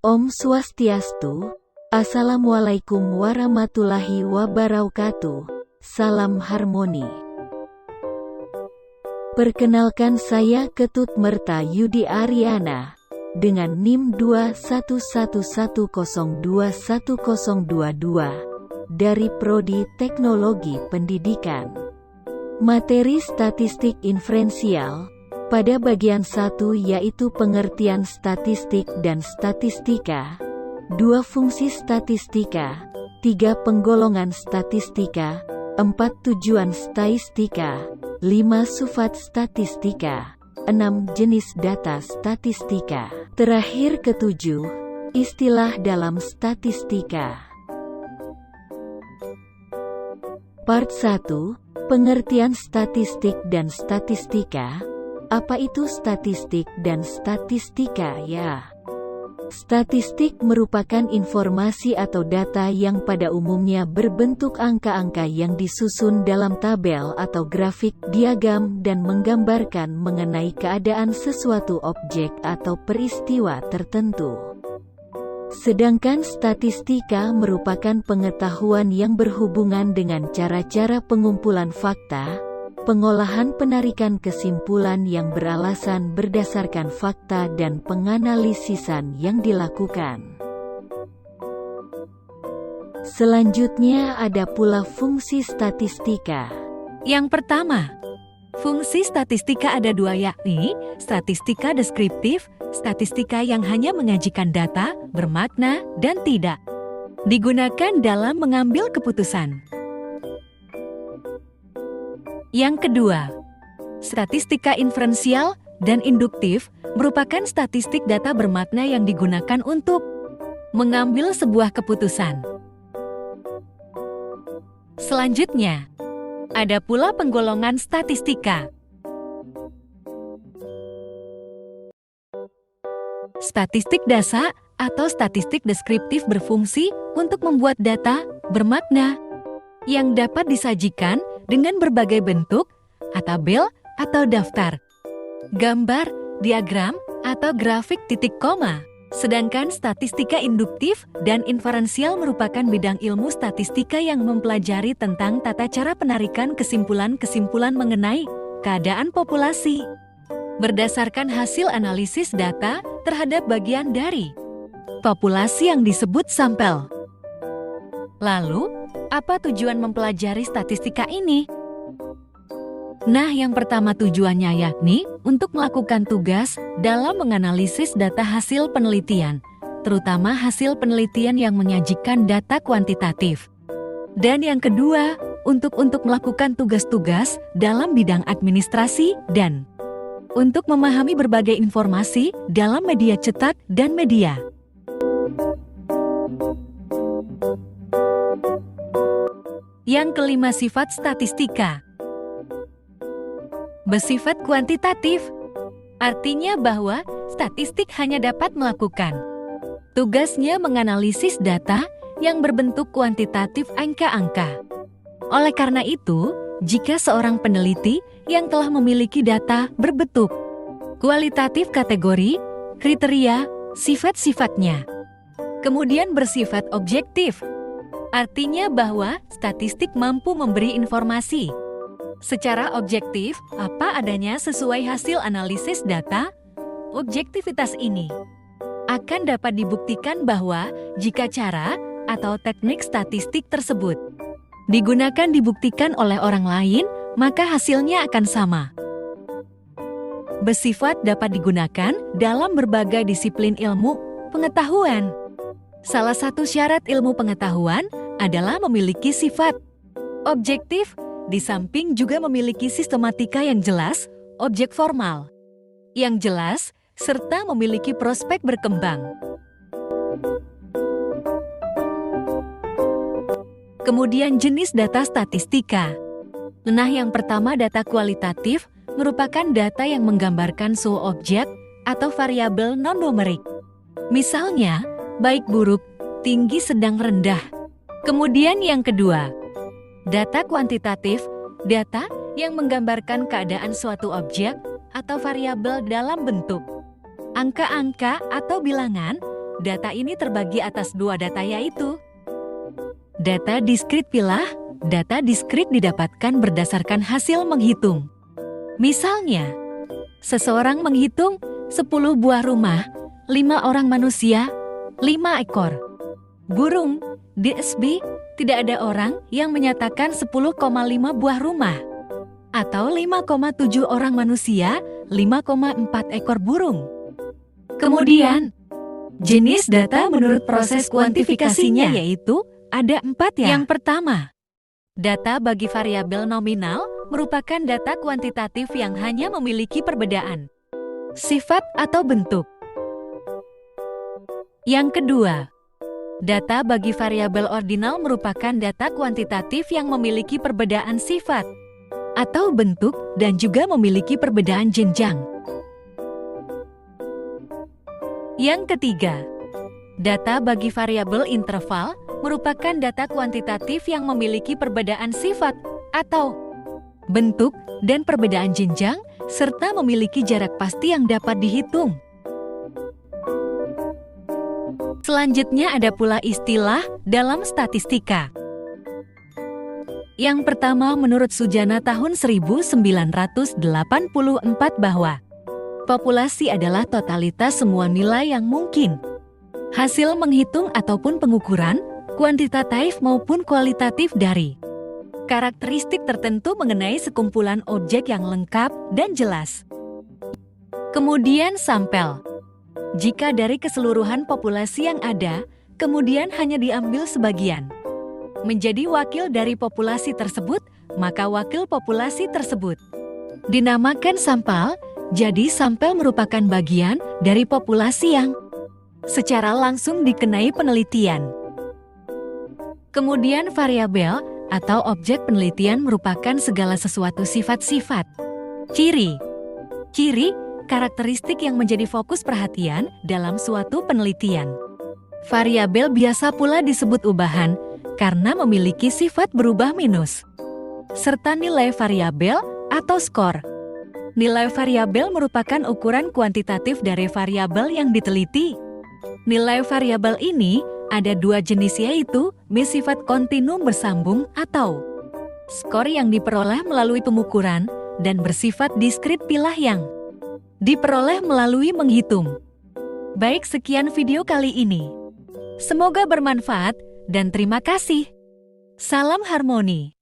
Om Swastiastu, Assalamualaikum warahmatullahi wabarakatuh, salam harmoni. Perkenalkan, saya Ketut Merta Yudi Ariana, dengan NIM 2111021022, dari Prodi Teknologi Pendidikan. Materi statistik inferensial, pada bagian 1 yaitu pengertian statistik dan statistika, 2 fungsi statistika, 3 penggolongan statistika, 4 tujuan statistika, 5 sifat statistika, 6 jenis data statistika. Terakhir ketujuh, istilah dalam statistika. Part 1, pengertian statistik dan statistika. Apa itu statistik dan statistika ya? Statistik merupakan informasi atau data yang pada umumnya berbentuk angka-angka yang disusun dalam tabel atau grafik, diagram dan menggambarkan mengenai keadaan sesuatu objek atau peristiwa tertentu. Sedangkan statistika merupakan pengetahuan yang berhubungan dengan cara-cara pengumpulan fakta, pengolahan, penarikan kesimpulan yang beralasan berdasarkan fakta dan penganalisisan yang dilakukan. Selanjutnya ada pula fungsi statistika. Yang pertama, fungsi statistika ada 2, yakni statistika deskriptif, statistika yang hanya menyajikan data, bermakna, dan tidak digunakan dalam mengambil keputusan. Yang kedua, statistika inferensial dan induktif merupakan statistik data bermakna yang digunakan untuk mengambil sebuah keputusan. Selanjutnya, ada pula penggolongan statistika. Statistik dasar atau statistik deskriptif berfungsi untuk membuat data bermakna yang dapat disajikan dengan berbagai bentuk, tabel atau daftar, gambar, diagram, atau grafik titik koma. Sedangkan statistika induktif dan inferensial merupakan bidang ilmu statistika yang mempelajari tentang tata cara penarikan kesimpulan-kesimpulan mengenai keadaan populasi berdasarkan hasil analisis data terhadap bagian dari populasi yang disebut sampel. Lalu, apa tujuan mempelajari statistika ini? Nah, yang pertama tujuannya yakni untuk melakukan tugas dalam menganalisis data hasil penelitian, terutama hasil penelitian yang menyajikan data kuantitatif. Dan yang kedua, untuk melakukan tugas-tugas dalam bidang administrasi dan untuk memahami berbagai informasi dalam media cetak dan media. Yang kelima, sifat statistika. Bersifat kuantitatif, artinya bahwa statistik hanya dapat melakukan tugasnya menganalisis data yang berbentuk kuantitatif angka-angka. Oleh karena itu, jika seorang peneliti yang telah memiliki data berbentuk kualitatif, kategori, kriteria, sifat-sifatnya kemudian bersifat objektif, artinya bahwa statistik mampu memberi informasi secara objektif apa adanya sesuai hasil analisis data. Objektivitas ini akan dapat dibuktikan bahwa jika cara atau teknik statistik tersebut dibuktikan oleh orang lain, maka hasilnya akan sama. Bersifat dapat digunakan dalam berbagai disiplin ilmu pengetahuan. Salah satu syarat ilmu pengetahuan adalah memiliki sifat objektif, di samping juga memiliki sistematika yang jelas, objek formal yang jelas, serta memiliki prospek berkembang. Kemudian jenis data statistika. Nah, yang pertama, data kualitatif merupakan data yang menggambarkan suhu objek atau variabel non-numerik. Misalnya, baik buruk, tinggi, sedang, rendah. Kemudian yang kedua, data kuantitatif, data yang menggambarkan keadaan suatu objek atau variabel dalam bentuk angka-angka atau bilangan Data ini terbagi atas dua data, yaitu data diskrit pilah. Data diskrit didapatkan berdasarkan hasil menghitung. Misalnya, seseorang menghitung 10 buah rumah, 5 orang manusia, 5 ekor burung. DSB, tidak ada orang yang menyatakan 10,5 buah rumah, atau 5,7 orang manusia, 5,4 ekor burung. Kemudian, jenis data menurut proses kuantifikasinya yaitu ada 4 ya. Yang pertama, data bagi variabel nominal merupakan data kuantitatif yang hanya memiliki perbedaan sifat atau bentuk. Yang kedua, data bagi variabel ordinal merupakan data kuantitatif yang memiliki perbedaan sifat atau bentuk dan juga memiliki perbedaan jenjang. Yang ketiga, data bagi variabel interval merupakan data kuantitatif yang memiliki perbedaan sifat atau bentuk dan perbedaan jenjang, serta memiliki jarak pasti yang dapat dihitung. Selanjutnya ada pula istilah dalam statistika. Yang pertama, menurut Sujana tahun 1984 bahwa populasi adalah totalitas semua nilai yang mungkin. Hasil menghitung ataupun pengukuran, kuantitatif maupun kualitatif dari karakteristik tertentu mengenai sekumpulan objek yang lengkap dan jelas. Kemudian sampel. Jika dari keseluruhan populasi yang ada, kemudian hanya diambil sebagian menjadi wakil dari populasi tersebut, maka wakil populasi tersebut dinamakan sampel. Jadi sampel merupakan bagian dari populasi yang secara langsung dikenai penelitian. Kemudian variabel atau objek penelitian merupakan segala sesuatu sifat-sifat, ciri, karakteristik yang menjadi fokus perhatian dalam suatu penelitian. Variabel biasa pula disebut ubahan karena memiliki sifat berubah minus, serta nilai variabel atau skor. Nilai variabel merupakan ukuran kuantitatif dari variabel yang diteliti. Nilai variabel ini ada dua jenis, yaitu bersifat kontinum bersambung atau skor yang diperoleh melalui pengukuran dan bersifat diskrit pilah yang diperoleh melalui menghitung. Baik, sekian video kali ini. Semoga bermanfaat dan terima kasih. Salam harmoni.